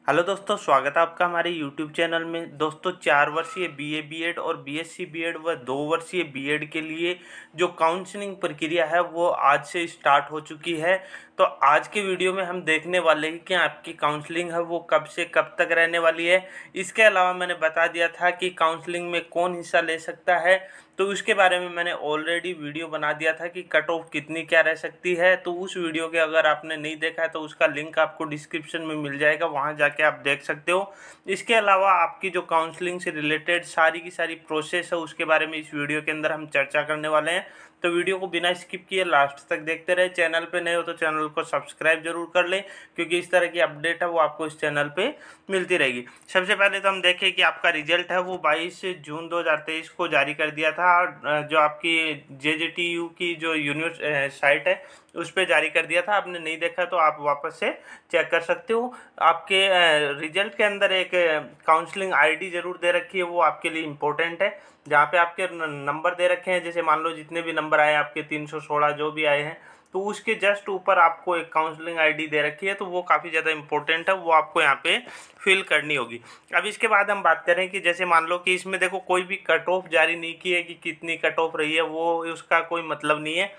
Hello दोस्तों, स्वागत है आपका हमारे यूट्यूब चैनल में। दोस्तों, 4 वर्षीय बीए बीएड और बीएससी बीएड व 2 वर्षीय बीएड के लिए जो काउंसलिंग प्रक्रिया है वो आज से स्टार्ट हो चुकी है। तो आज के वीडियो में हम देखने वाले हैं कि आपकी काउंसलिंग है वो कब से कब तक रहने वाली है। इसके अलावा मैंने बता दिया था कि काउंसलिंग में कौन हिस्सा ले सकता है, तो उसके बारे में मैंने ऑलरेडी वीडियो बना दिया था कि कट ऑफ कितनी क्या रह सकती है। तो उस वीडियो के अगर आपने नहीं देखा है तो उसका लिंक आपको डिस्क्रिप्शन में मिल जाएगा, वहां जाके आप देख सकते हो। इसके अलावा आपकी जो काउंसलिंग से रिलेटेड सारी की सारी प्रोसेस है उसके बारे में इस वीडियो के अंदर हम चर्चा करने वाले हैं। तो वीडियो को बिना स्किप किए लास्ट तक देखते रहे। चैनल पे नए हो तो चैनल को सब्सक्राइब जरूर कर लें, क्योंकि इस तरह की अपडेट है वो आपको इस चैनल पे मिलती रहेगी। सबसे पहले तो हम देखें कि आपका रिजल्ट है वो 22 जून 2023 को जारी कर दिया था। जो आपकी JJTU की जो साइट है उस पर जारी कर दिया था। आपने नहीं देखा तो आप वापस से चेक कर सकते हो। आपके रिजल्ट के अंदर एक काउंसलिंग आईडी जरूर दे रखी है, वो आपके लिए इम्पोर्टेंट है। जहाँ पे आपके नंबर दे रखे हैं, जैसे मान लो जितने भी नंबर आए आपके 316 जो भी आए हैं, तो उसके जस्ट ऊपर आपको एक काउंसलिंग आईडी दे रखी है, तो वो काफ़ी ज़्यादा इंपॉर्टेंट है, वो आपको यहाँ पे फिल करनी होगी। अब इसके बाद हम बात करें कि जैसे मान लो कि इसमें देखो कोई भी कट ऑफ जारी नहीं की है कि कितनी कट ऑफ रही है, वो उसका कोई मतलब नहीं है।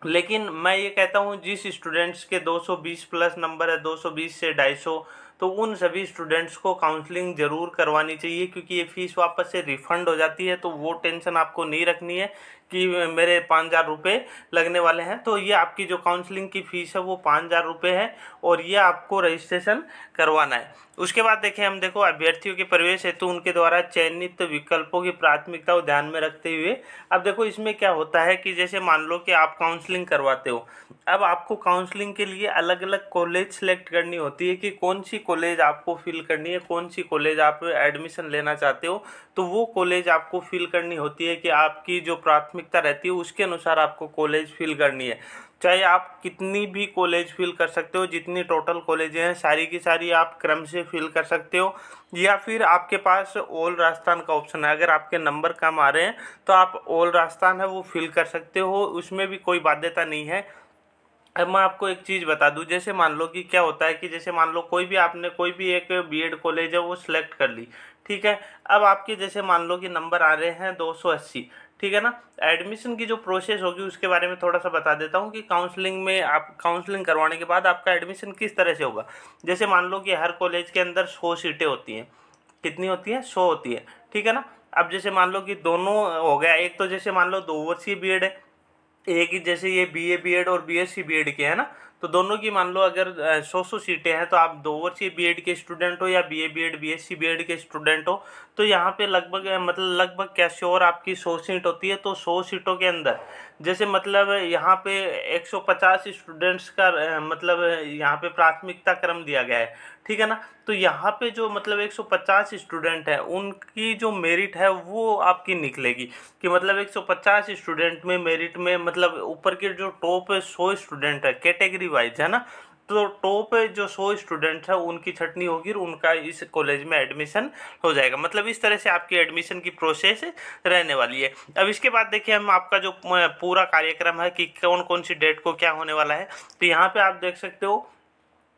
लेकिन मैं ये कहता हूँ जिस स्टूडेंट्स के 220 प्लस नंबर है, 220 से 250, तो उन सभी स्टूडेंट्स को काउंसलिंग ज़रूर करवानी चाहिए, क्योंकि ये फीस वापस से रिफ़ंड हो जाती है। तो वो टेंशन आपको नहीं रखनी है कि मेरे 5,000 रुपये लगने वाले हैं। तो ये आपकी जो काउंसलिंग की फ़ीस है वो 5,000 रुपये है, और ये आपको रजिस्ट्रेशन करवाना है। उसके बाद देखें हम, देखो अभ्यर्थियों के प्रवेश हेतु उनके द्वारा चयनित विकल्पों की प्राथमिकता को ध्यान में रखते हुए, अब देखो इसमें क्या होता है कि जैसे मान लो कि आप काउंसलिंग करवाते हो, अब आपको काउंसलिंग के लिए अलग अलग कॉलेज सेलेक्ट करनी होती है कि कौन सी कॉलेज आपको फिल करनी है, कौन सी कॉलेज आप एडमिशन लेना चाहते हो। तो वो कॉलेज आपको फिल करनी होती है कि आपकी जो प्राथमिकता रहती है उसके अनुसार आपको कॉलेज फिल करनी है। चाहे आप कितनी भी कॉलेज फिल कर सकते हो, जितनी टोटल कॉलेजें हैं सारी की सारी आप क्रम से फिल कर सकते हो, या फिर आपके पास ऑल राजस्थान का ऑप्शन है। अगर आपके नंबर कम आ रहे हैं तो आप ऑल राजस्थान है वो फिल कर सकते हो, उसमें भी कोई बाध्यता नहीं है। अब मैं आपको एक चीज़ बता दूं, जैसे मान लो कि क्या होता है कि जैसे मान लो कोई भी आपने कोई भी एक बीएड कॉलेज है वो सिलेक्ट कर ली, ठीक है। अब आपके जैसे मान लो कि नंबर आ रहे हैं 280, ठीक है ना। एडमिशन की जो प्रोसेस होगी उसके बारे में थोड़ा सा बता देता हूँ कि काउंसलिंग में आप काउंसलिंग करवाने के बाद आपका एडमिशन किस तरह से होगा। जैसे मान लो कि हर कॉलेज के अंदर 100 सीटें होती हैं। कितनी होती हैं? 100 होती है, ठीक है ना। अब जैसे मान लो कि दोनों हो गया, एक तो जैसे मान लो 2 वर्षीय बीएड है, एक ही जैसे ये बीए बीएड और बीएससी बीएड के है ना, तो दोनों की मान लो अगर 100 सीटें हैं, तो आप 2 वर्षीय बीएड के स्टूडेंट हो या बीए बीएड बीएससी बीएड के स्टूडेंट हो, तो यहाँ पे लगभग मतलब लगभग क्या श्योर आपकी 100 सीट होती है। तो 100 सीटों के अंदर जैसे मतलब यहाँ पे 150 स्टूडेंट्स का मतलब यहाँ पे प्राथमिकता क्रम दिया गया है, ठीक है ना। तो यहाँ पे जो मतलब 150 स्टूडेंट है उनकी जो मेरिट है वो आपकी निकलेगी, कि मतलब 150 स्टूडेंट में मेरिट में मतलब ऊपर के जो टॉप 100 स्टूडेंट है कैटेगरी वाइज है ना, तो टॉप जो 100 स्टूडेंट है उनकी छटनी होगी और उनका इस कॉलेज में एडमिशन हो जाएगा। मतलब इस तरह से आपकी एडमिशन की प्रोसेस रहने वाली है। अब इसके बाद देखिए हम आपका जो पूरा कार्यक्रम है कि कौन कौन सी डेट को क्या होने वाला है, तो यहाँ पे आप देख सकते हो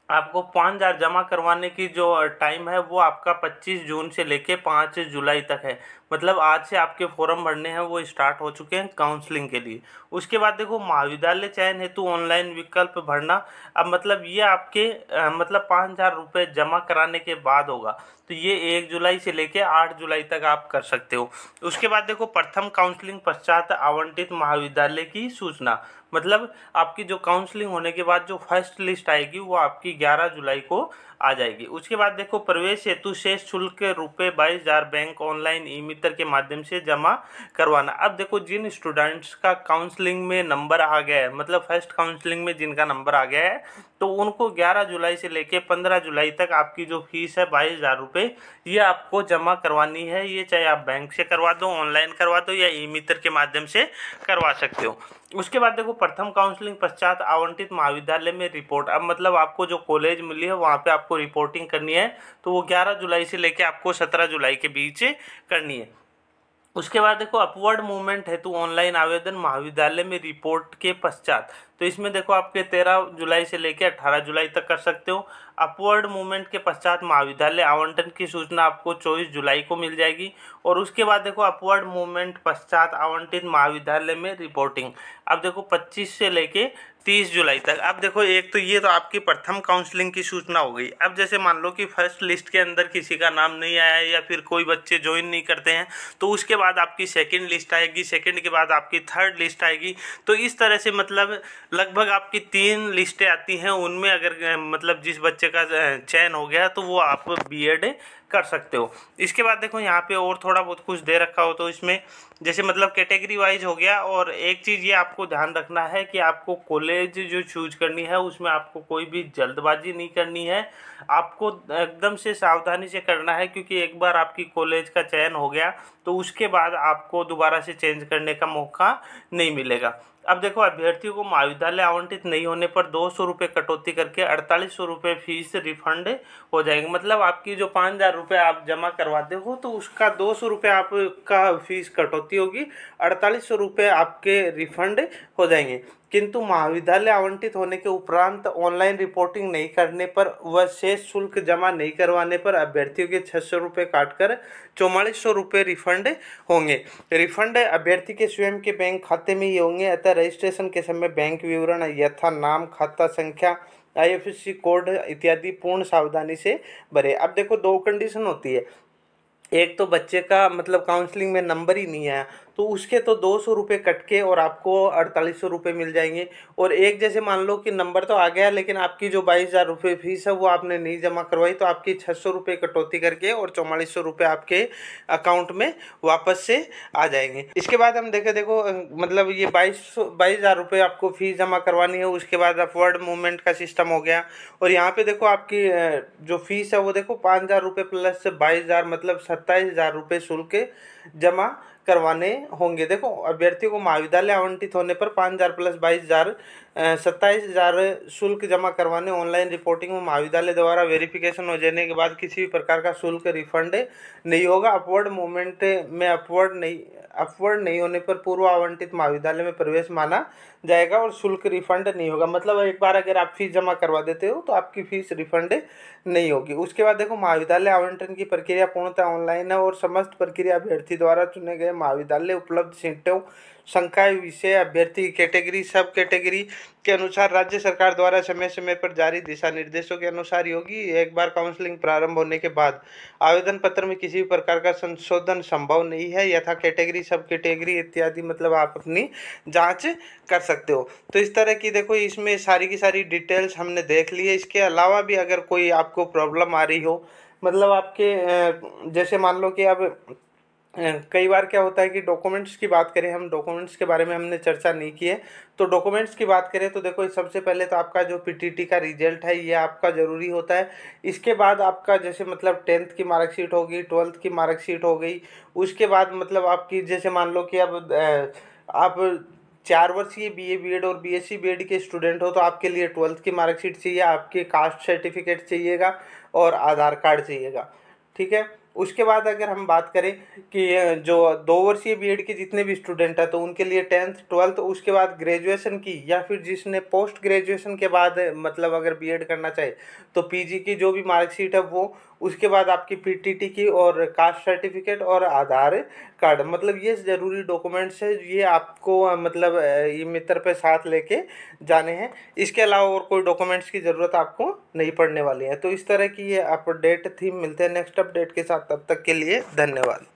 आपको 5,000 जमा करवाने की जो टाइम है वो आपका 25 जून से लेके 5 जुलाई तक है। मतलब आज से आपके फॉर्म भरने हैं वो स्टार्ट हो चुके हैं काउंसलिंग के लिए। उसके बाद देखो महाविद्यालय चयन हेतु ऑनलाइन विकल्प भरना, अब मतलब ये आपके मतलब 5,000 रुपये जमा कराने के बाद होगा। तो ये 1 जुलाई से लेके 8 जुलाई तक आप कर सकते हो। उसके बाद देखो प्रथम काउंसलिंग पश्चात आवंटित महाविद्यालय की सूचना, मतलब आपकी जो काउंसलिंग होने के बाद जो फर्स्ट लिस्ट आएगी वो आपकी 11 जुलाई को आ जाएगी। उसके बाद देखो प्रवेश हेतु शेष शुल्क रुपये 22,000 बैंक ऑनलाइन ई मित्र के माध्यम से जमा करवाना। अब देखो जिन स्टूडेंट्स का काउंसलिंग में नंबर आ गया है, मतलब फर्स्ट काउंसलिंग में जिनका नंबर आ गया है, तो उनको 11 जुलाई से लेके 15 जुलाई तक आपकी जो फीस है 22,000 रुपये, ये आपको जमा करवानी है। ये चाहे आप बैंक से करवा दो, ऑनलाइन करवा दो, या ई मित्र के माध्यम से करवा सकते हो। उसके बाद देखो प्रथम काउंसलिंग पश्चात आवंटित महाविद्यालय में रिपोर्ट, अब मतलब आपको जो कॉलेज मिली है वहाँ पे आपको रिपोर्टिंग करनी है, तो वो 11 जुलाई से लेके आपको 17 जुलाई के बीच करनी है। उसके बाद देखो अपवर्ड मूवमेंट हेतु ऑनलाइन आवेदन महाविद्यालय में रिपोर्ट के पश्चात, तो इसमें देखो आपके 13 जुलाई से लेकर 18 जुलाई तक कर सकते हो। अपवर्ड मूवमेंट के पश्चात महाविद्यालय आवंटन की सूचना आपको 24 जुलाई को मिल जाएगी। और उसके बाद देखो अपवर्ड मूवमेंट पश्चात आवंटित महाविद्यालय में रिपोर्टिंग, अब देखो 25 से लेके 30 जुलाई तक। अब देखो एक तो ये तो आपकी प्रथम काउंसलिंग की सूचना हो गई। अब जैसे मान लो कि फर्स्ट लिस्ट के अंदर किसी का नाम नहीं आया या फिर कोई बच्चे ज्वाइन नहीं करते हैं, तो उसके बाद आपकी सेकंड लिस्ट आएगी, सेकंड के बाद आपकी थर्ड लिस्ट आएगी। तो इस तरह से मतलब लगभग आपकी 3 लिस्टें आती हैं, उनमें अगर मतलब जिस बच्चे का चयन हो गया तो वो आप बीएड कर सकते हो। इसके बाद देखो यहाँ पे और थोड़ा बहुत कुछ दे रखा हो, तो इसमें जैसे मतलब कैटेगरी वाइज हो गया। और एक चीज़ ये आपको ध्यान रखना है कि आपको कॉलेज जो चूज करनी है उसमें आपको कोई भी जल्दबाजी नहीं करनी है, आपको एकदम से सावधानी से करना है, क्योंकि एक बार आपकी कॉलेज का चयन हो गया तो उसके बाद आपको दोबारा से चेंज करने का मौका नहीं मिलेगा। अब देखो अभ्यर्थियों को महाविद्यालय आवंटित नहीं होने पर 200 रुपये कटौती करके 4800 रुपये फीस रिफंड हो जाएंगे। मतलब आपकी जो 5000 रुपये आप जमा करवाते हो तो उसका 200 रुपये आपका फीस कटौती होगी, 4800 रुपये आपके रिफंड हो जाएंगे। किंतु महाविद्यालय आवंटित होने के उपरांत ऑनलाइन रिपोर्टिंग नहीं करने पर व शेष शुल्क जमा नहीं करवाने पर अभ्यर्थियों के 600 रुपये काटकर 4400 रुपये रिफंड होंगे। रिफंड अभ्यर्थी के स्वयं के बैंक खाते में ही होंगे, अतः रजिस्ट्रेशन के समय बैंक विवरण यथा नाम, खाता संख्या, IFSC कोड इत्यादि पूर्ण सावधानी से भरे। अब देखो 2 कंडीशन होती है, एक तो बच्चे का मतलब काउंसलिंग में नंबर ही नहीं आया तो उसके तो 200 रुपये कट के और आपको 4800 रुपये मिल जाएंगे। और एक जैसे मान लो कि नंबर तो आ गया लेकिन आपकी जो 22000 रुपये फीस है वो आपने नहीं जमा करवाई, तो आपकी 600 रुपये कटौती करके और 4400 रुपये आपके अकाउंट में वापस से आ जाएंगे। इसके बाद हम देखो मतलब ये 22000 रुपये आपको फीस जमा करवानी है। उसके बाद अपवर्ड मूवमेंट का सिस्टम हो गया। और यहाँ पे देखो आपकी जो फीस है वो देखो 5000 रुपये प्लस 22000 मतलब 27000 रुपये शुल्क जमा करवाने होंगे। देखो अभ्यर्थियों को महाविद्यालय आवंटित होने पर 5000 प्लस 22000 27000 शुल्क जमा करवाने। ऑनलाइन रिपोर्टिंग में महाविद्यालय द्वारा वेरिफिकेशन हो जाने के बाद किसी भी प्रकार का शुल्क रिफंड नहीं होगा। अपवर्ड मूवमेंट में अपवर्ड नहीं होने पर पूर्व आवंटित महाविद्यालय में प्रवेश माना जाएगा और शुल्क रिफंड नहीं होगा। मतलब एक बार अगर आप फीस जमा करवा देते हो तो आपकी फीस रिफंड नहीं होगी। उसके बाद देखो महाविद्यालय आवंटन की प्रक्रिया पूर्णतः ऑनलाइन है और समस्त प्रक्रिया अभ्यर्थी द्वारा चुने गए महाविद्यालय उपलब्ध सीटों संख्या, विषय, अभ्यर्थी कैटेगरी, सब कैटेगरी के अनुसार राज्य सरकार द्वारा समय समय पर जारी दिशा निर्देशों के अनुसार ही होगी। एक बार काउंसलिंग प्रारंभ होने के बाद आवेदन पत्र में किसी भी प्रकार का संशोधन संभव नहीं है, यथा कैटेगरी, सब कैटेगरी इत्यादि मतलब आप अपनी जांच कर सकते हो। तो इस तरह की देखो इसमें सारी की सारी डिटेल्स हमने देख ली है। इसके अलावा भी अगर कोई आपको प्रॉब्लम आ रही हो, मतलब आपके जैसे मान लो कि अब कई बार क्या होता है कि डॉक्यूमेंट्स की बात करें, हम डॉक्यूमेंट्स के बारे में हमने चर्चा नहीं की है, तो डॉक्यूमेंट्स की बात करें तो देखो सबसे पहले तो आपका जो PTT का रिजल्ट है ये आपका ज़रूरी होता है। इसके बाद आपका जैसे मतलब 10th की मार्कशीट होगी, 12th की मार्कशीट हो गई। उसके बाद मतलब आपकी जैसे मान लो कि अब आप 4 वर्षीय BA BEd और BSc BEd के स्टूडेंट हो तो आपके लिए 12th की मार्कशीट चाहिए, आपके कास्ट सर्टिफिकेट चाहिएगा और आधार कार्ड चाहिएगा, ठीक है। उसके बाद अगर हम बात करें कि जो 2 वर्षीय BEd के जितने भी स्टूडेंट हैं तो उनके लिए 10th 12th, उसके बाद ग्रेजुएशन की या फिर जिसने पोस्ट ग्रेजुएशन के बाद मतलब अगर BEd करना चाहे तो PG की जो भी मार्कशीट है वो, उसके बाद आपकी PTT की और कास्ट सर्टिफिकेट और आधार कार्ड, मतलब ये ज़रूरी डॉक्यूमेंट्स है, ये आपको मतलब ये मित्र पे साथ लेके जाने हैं। इसके अलावा और कोई डॉक्यूमेंट्स की ज़रूरत आपको नहीं पड़ने वाली है। तो इस तरह की ये अपडेट थी, मिलते हैं नेक्स्ट अपडेट के साथ, तब तक के लिए धन्यवाद।